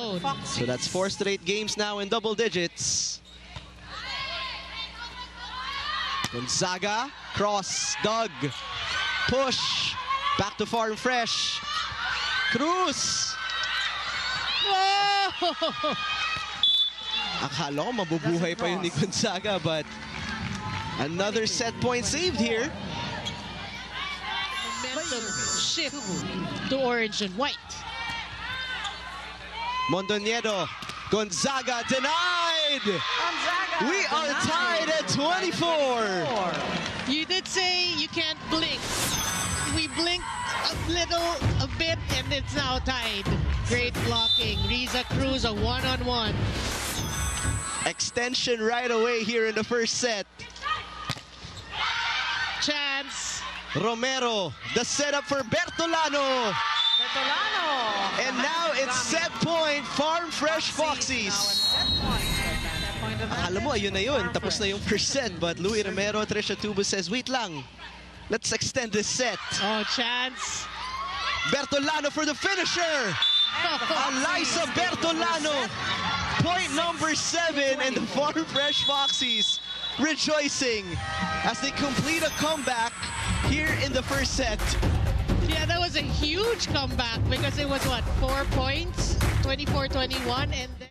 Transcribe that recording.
alone. So that's 4 straight games now in double digits. Gonzaga, cross, Doug, push, back to Farm Fresh. Cruz! Oh! Akala ko mabubuhay pa yun ni Gonzaga, but another set point saved here. Momentum shift to orange and white. Mondoñedo, Gonzaga denied! We are tied at 24! You did say you can't blink. We blinked a bit, and it's now tied. Great blocking. Riza Cruz, a one-on-one. Extension right away here in the first set. Chance. Romero, the setup for Bertolano. And now it's set point, Farm Fresh Foxies. Alam mo, ayun na yun. Tapos na yung first set. But Louie Romero, Trisha Tubo says, wait lang. Let's extend this set. Oh, Chance. Bertolano for the finisher. Alyssa Bertolano. Point number 7, and the Farm Fresh Foxies rejoicing as they complete a comeback here in the first set. Yeah, that was a huge comeback because it was, what, 4 points? 24-21, and then